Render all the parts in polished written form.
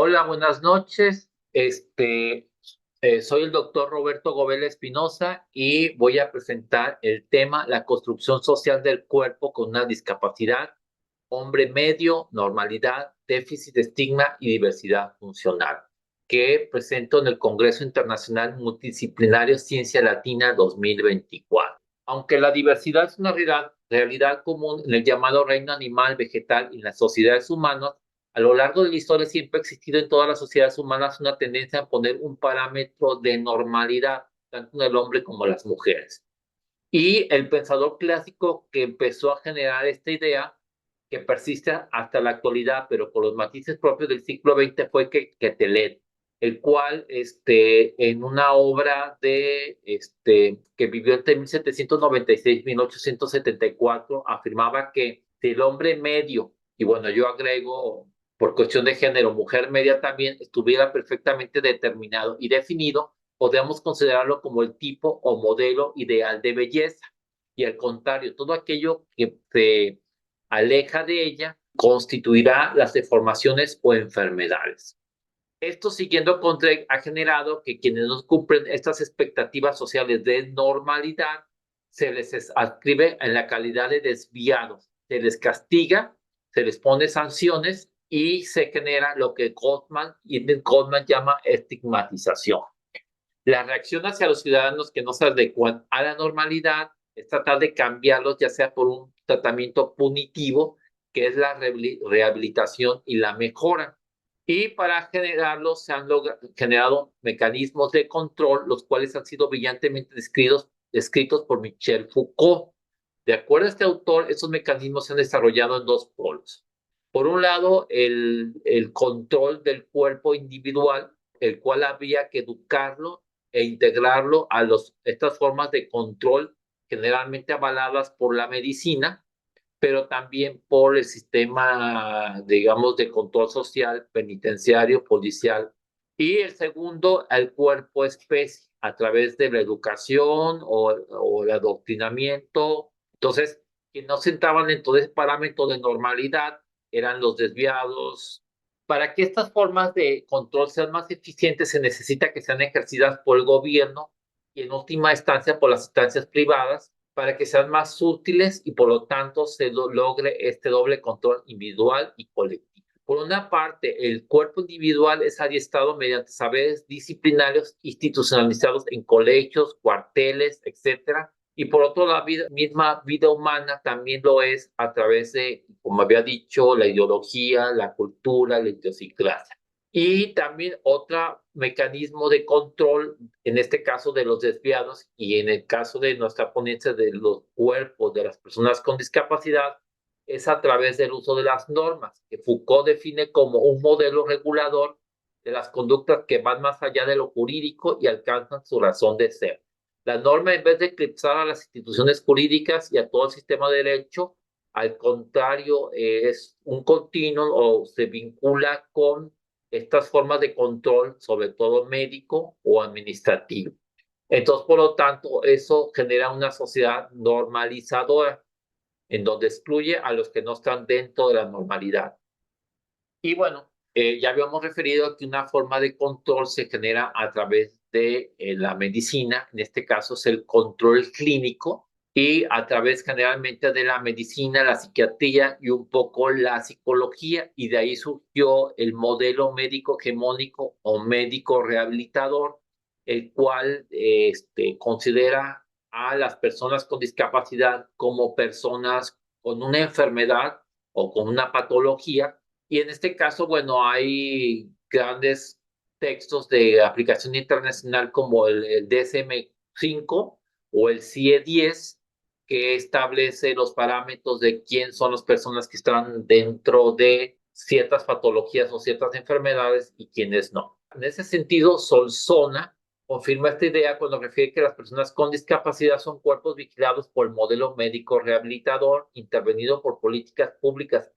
Hola, buenas noches. Soy el doctor Roberto Gobel Espinosa y voy a presentar el tema la construcción social del cuerpo con una discapacidad, hombre medio, normalidad, déficit de estigma y diversidad funcional, que presento en el Congreso Internacional Multidisciplinario Ciencia Latina 2024. Aunque la diversidad es una realidad común en el llamado reino animal, vegetal y en las sociedades humanas, a lo largo de la historia siempre ha existido en todas las sociedades humanas una tendencia a poner un parámetro de normalidad, tanto en el hombre como en las mujeres. Y el pensador clásico que empezó a generar esta idea, que persiste hasta la actualidad, pero con los matices propios del siglo XX, fue Quetelet, el cual, en una obra que vivió entre 1796 y 1874, afirmaba que si el hombre medio, y bueno, yo agrego por cuestión de género, mujer media también, estuviera perfectamente determinado y definido, podemos considerarlo como el tipo o modelo ideal de belleza. Y al contrario, todo aquello que se aleja de ella constituirá las deformaciones o enfermedades. Esto, siguiendo con Drake, ha generado que quienes no cumplen estas expectativas sociales de normalidad se les adscribe en la calidad de desviados, se les castiga, se les pone sanciones y se genera lo que Goldman llama estigmatización. La reacción hacia los ciudadanos que no se adecuan a la normalidad es tratar de cambiarlos, ya sea por un tratamiento punitivo, que es la rehabilitación y la mejora. Y para generarlo se han generado mecanismos de control, los cuales han sido brillantemente descritos por Michel Foucault. De acuerdo a este autor, esos mecanismos se han desarrollado en dos polos. Por un lado, el control del cuerpo individual, el cual había que educarlo e integrarlo a estas formas de control generalmente avaladas por la medicina, pero también por el sistema, digamos, de control social, penitenciario, policial. Y el segundo, el cuerpo especie, a través de la educación o el adoctrinamiento. Entonces, que no se entraban en todo ese parámetro de normalidad eran los desviados. Para que estas formas de control sean más eficientes, se necesita que sean ejercidas por el gobierno y en última instancia por las instancias privadas, para que sean más útiles y por lo tanto se logre este doble control individual y colectivo. Por una parte, el cuerpo individual es adiestrado mediante saberes disciplinarios institucionalizados en colegios, cuarteles, etcétera. Y por otro, la misma vida humana también lo es a través de, como había dicho, la ideología, la cultura, la idiosincrasia. Y también otro mecanismo de control, en este caso de los desviados y en el caso de nuestra ponencia de los cuerpos de las personas con discapacidad, es a través del uso de las normas, que Foucault define como un modelo regulador de las conductas que van más allá de lo jurídico y alcanzan su razón de ser. La norma, en vez de eclipsar a las instituciones jurídicas y a todo el sistema de derecho, al contrario, es un continuo o se vincula con estas formas de control, sobre todo médico o administrativo. Entonces, por lo tanto, eso genera una sociedad normalizadora, en donde excluye a los que no están dentro de la normalidad. Y bueno, ya habíamos referido que una forma de control se genera a través de la medicina, en este caso es el control clínico, y a través generalmente de la medicina, la psiquiatría y un poco la psicología, y de ahí surgió el modelo médico hegemónico o médico rehabilitador, el cual considera a las personas con discapacidad como personas con una enfermedad o con una patología. Y en este caso, bueno, hay grandes textos de aplicación internacional como el DSM-5 o el CIE-10, que establece los parámetros de quién son las personas que están dentro de ciertas patologías o ciertas enfermedades y quiénes no. En ese sentido, Solsona confirma esta idea cuando refiere que las personas con discapacidad son cuerpos vigilados por el modelo médico rehabilitador, intervenido por políticas públicas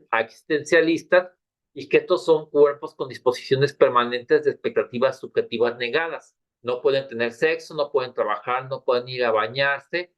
asistencialistas, y que estos son cuerpos con disposiciones permanentes de expectativas subjetivas negadas. No pueden tener sexo, no pueden trabajar, no pueden ir a bañarse,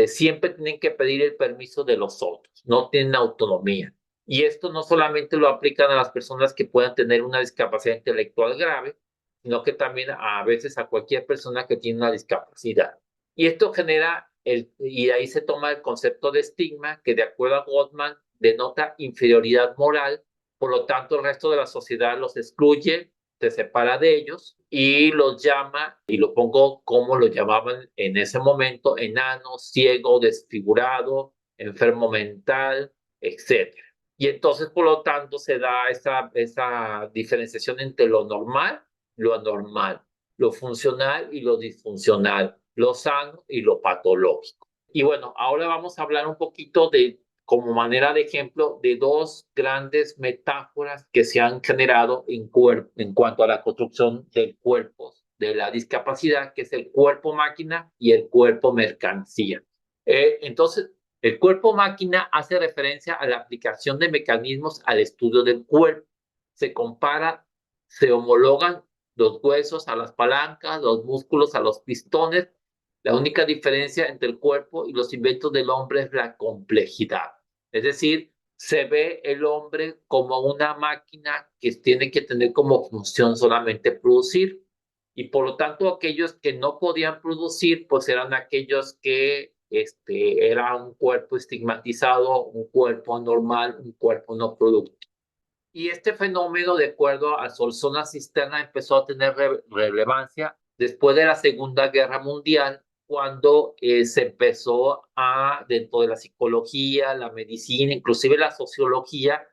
siempre tienen que pedir el permiso de los otros, no tienen autonomía. Y esto no solamente lo aplican a las personas que puedan tener una discapacidad intelectual grave, sino que también a veces a cualquier persona que tiene una discapacidad. Y esto genera, y ahí se toma el concepto de estigma, que de acuerdo a Gottman denota inferioridad moral, por lo tanto el resto de la sociedad los excluye, se separa de ellos y los llama, y lo pongo como lo llamaban en ese momento, enano, ciego, desfigurado, enfermo mental, etcétera. Y entonces, por lo tanto, se da esa diferenciación entre lo normal, lo anormal, lo funcional y lo disfuncional, lo sano y lo patológico. Y bueno, ahora vamos a hablar un poquito de, como manera de ejemplo, de dos grandes metáforas que se han generado en cuanto a la construcción del cuerpo de la discapacidad, que es el cuerpo máquina y el cuerpo mercancía. Entonces, el cuerpo máquina hace referencia a la aplicación de mecanismos al estudio del cuerpo. Se compara, se homologan los huesos a las palancas, los músculos a los pistones. La única diferencia entre el cuerpo y los inventos del hombre es la complejidad. Es decir, se ve el hombre como una máquina que tiene que tener como función solamente producir. Y por lo tanto, aquellos que no podían producir, pues eran aquellos que era un cuerpo estigmatizado, un cuerpo anormal, un cuerpo no productivo. Y este fenómeno, de acuerdo a Solzona Cisterna, empezó a tener relevancia después de la Segunda Guerra Mundial, cuando se empezó a, dentro de la psicología, la medicina, inclusive la sociología,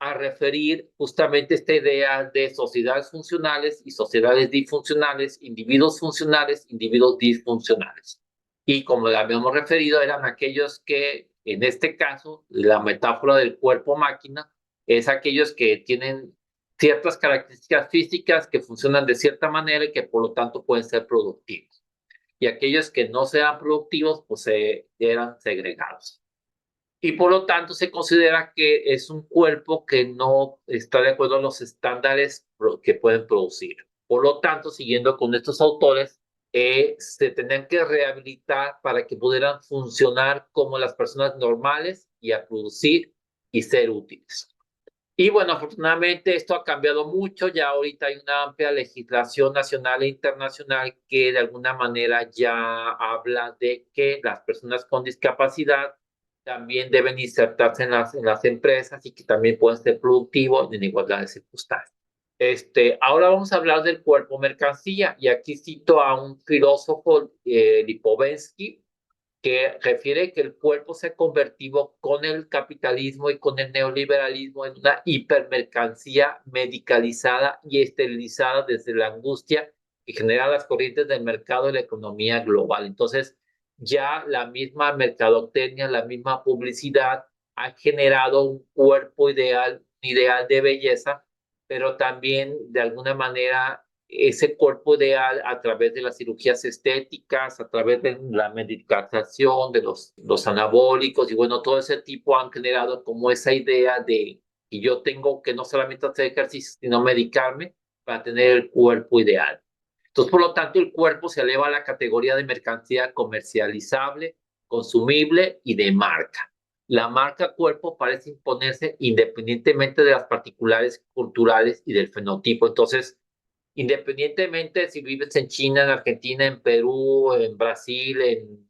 a referir justamente esta idea de sociedades funcionales y sociedades disfuncionales, individuos disfuncionales. Y como ya habíamos referido, eran aquellos que, en este caso, la metáfora del cuerpo-máquina, es aquellos que tienen ciertas características físicas que funcionan de cierta manera y que por lo tanto pueden ser productivos. Y aquellos que no sean productivos, pues eran segregados. Y por lo tanto se considera que es un cuerpo que no está de acuerdo a los estándares que pueden producir. Por lo tanto, siguiendo con estos autores, se tenían que rehabilitar para que pudieran funcionar como las personas normales y a producir y ser útiles. Y bueno, afortunadamente esto ha cambiado mucho, ya ahorita hay una amplia legislación nacional e internacional que de alguna manera ya habla de que las personas con discapacidad también deben insertarse en las empresas y que también pueden ser productivos en igualdad de circunstancias. Ahora vamos a hablar del cuerpo mercancía y aquí cito a un filósofo, Lipovetsky, que refiere que el cuerpo se ha convertido con el capitalismo y con el neoliberalismo en una hipermercancía medicalizada y esterilizada desde la angustia que genera las corrientes del mercado y la economía global. Entonces, ya la misma mercadotecnia, la misma publicidad ha generado un cuerpo ideal, un ideal de belleza, pero también de alguna manera ese cuerpo ideal a través de las cirugías estéticas, a través de la medicalización, de los anabólicos y bueno, todo ese tipo han generado como esa idea de que yo tengo que no solamente hacer ejercicio, sino medicarme para tener el cuerpo ideal. Entonces, por lo tanto, el cuerpo se eleva a la categoría de mercancía comercializable, consumible y de marca. La marca cuerpo parece imponerse independientemente de las particulares culturales y del fenotipo. Entonces, independientemente si vives en China, en Argentina, en Perú, en Brasil, en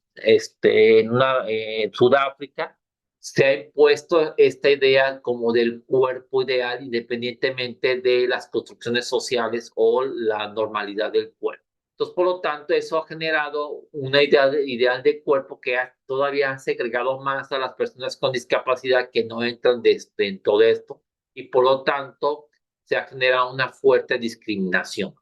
Sudáfrica, se ha impuesto esta idea como del cuerpo ideal independientemente de las construcciones sociales o la normalidad del cuerpo. Entonces, por lo tanto, eso ha generado una idea ideal de cuerpo que todavía ha segregado más a las personas con discapacidad que no entran dentro de esto y por lo tanto se ha generado una fuerte discriminación.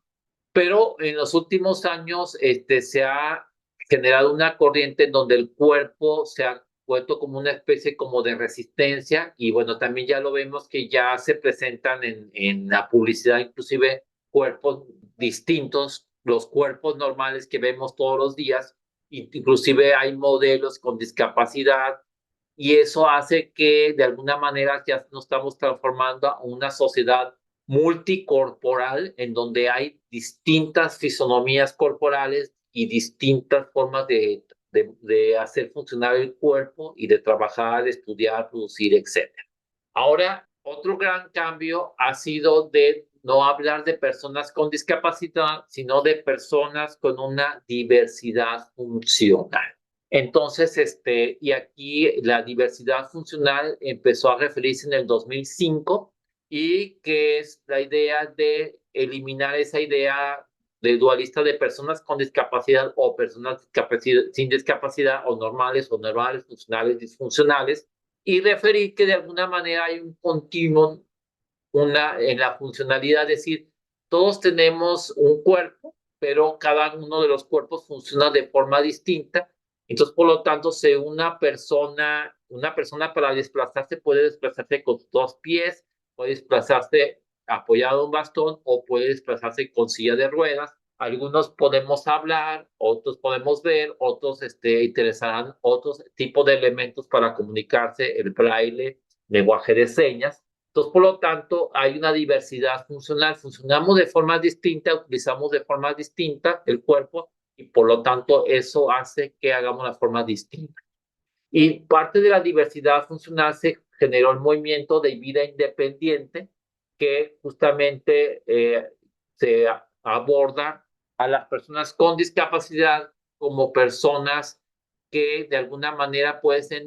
Pero en los últimos años se ha generado una corriente en donde el cuerpo se ha vuelto como una especie como de resistencia y bueno, también ya lo vemos que ya se presentan en la publicidad inclusive cuerpos distintos, los cuerpos normales que vemos todos los días, inclusive hay modelos con discapacidad y eso hace que de alguna manera ya nos estamos transformando a una sociedad multicorporal en donde hay distintas fisonomías corporales y distintas formas de hacer funcionar el cuerpo y de trabajar, de estudiar, producir, etcétera. Ahora, otro gran cambio ha sido de no hablar de personas con discapacidad, sino de personas con una diversidad funcional. Entonces, y aquí la diversidad funcional empezó a referirse en el 2005 y que es la idea de eliminar esa idea de dualista de personas con discapacidad o personas sin discapacidad o normales, funcionales, disfuncionales, y referir que de alguna manera hay un continuum en la funcionalidad, es decir, todos tenemos un cuerpo, pero cada uno de los cuerpos funciona de forma distinta. Entonces, por lo tanto, si una persona para desplazarse puede desplazarse con dos pies, puede desplazarse apoyado en un bastón o puede desplazarse con silla de ruedas. Algunos podemos hablar, otros podemos ver, otros interesarán otros tipos de elementos para comunicarse, el braille, lenguaje de señas. Entonces, por lo tanto, hay una diversidad funcional. Funcionamos de forma distinta, utilizamos de forma distinta el cuerpo y por lo tanto eso hace que hagamos la forma distinta. Y parte de la diversidad funcional se generó el movimiento de vida independiente que justamente se aborda a las personas con discapacidad como personas que de alguna manera pueden ser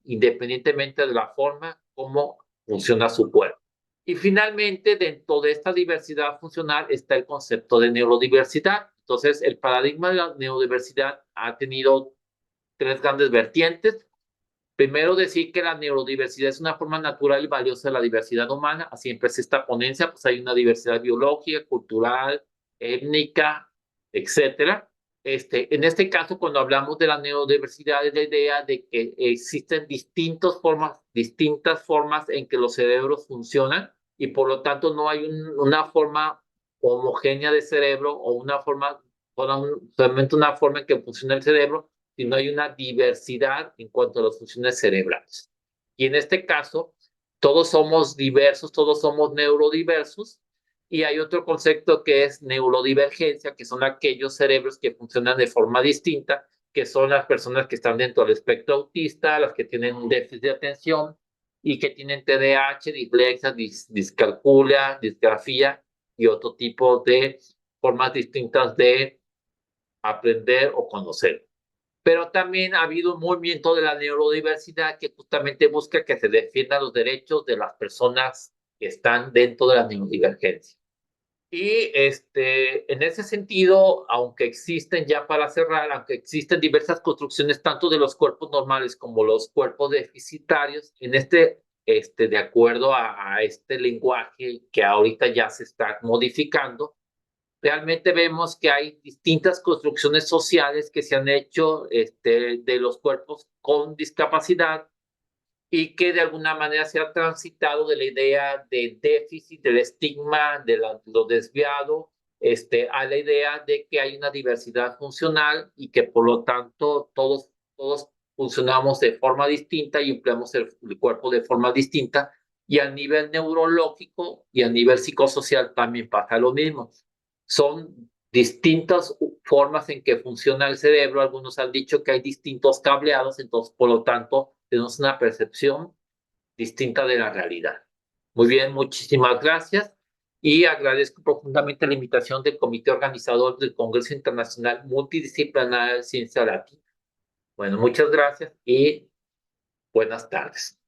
independientemente de la forma como funciona su cuerpo. Y finalmente, dentro de esta diversidad funcional está el concepto de neurodiversidad. Entonces, el paradigma de la neurodiversidad ha tenido tres grandes vertientes. Primero, decir que la neurodiversidad es una forma natural y valiosa de la diversidad humana. Así empecé esta ponencia, pues hay una diversidad biológica, cultural, étnica, etcétera. En este caso, cuando hablamos de la neurodiversidad, es la idea de que existen distintas formas en que los cerebros funcionan y por lo tanto no hay una forma homogénea de cerebro o solamente una forma en que funciona el cerebro, sino hay una diversidad en cuanto a las funciones cerebrales. Y en este caso, todos somos diversos, todos somos neurodiversos, y hay otro concepto que es neurodivergencia, que son aquellos cerebros que funcionan de forma distinta, que son las personas que están dentro del espectro autista, las que tienen un déficit de atención y que tienen TDAH, dislexia, discalculia, disgrafía y otro tipo de formas distintas de aprender o conocer. Pero también ha habido un movimiento de la neurodiversidad que justamente busca que se defiendan los derechos de las personas que están dentro de la neurodivergencia. Y en ese sentido, aunque existen, ya para cerrar, aunque existen diversas construcciones tanto de los cuerpos normales como los cuerpos deficitarios, de acuerdo a este lenguaje que ahorita ya se está modificando, realmente vemos que hay distintas construcciones sociales que se han hecho de los cuerpos con discapacidad y que de alguna manera se ha transitado de la idea de déficit, del estigma, de lo desviado, a la idea de que hay una diversidad funcional y que por lo tanto todos funcionamos de forma distinta y empleamos el cuerpo de forma distinta. Y a nivel neurológico y a nivel psicosocial también pasa lo mismo. Son distintas formas en que funciona el cerebro. Algunos han dicho que hay distintos cableados, entonces, por lo tanto, tenemos una percepción distinta de la realidad. Muy bien, muchísimas gracias y agradezco profundamente la invitación del comité organizador del Congreso Internacional Multidisciplinario de Ciencia Latina. Bueno, muchas gracias y buenas tardes.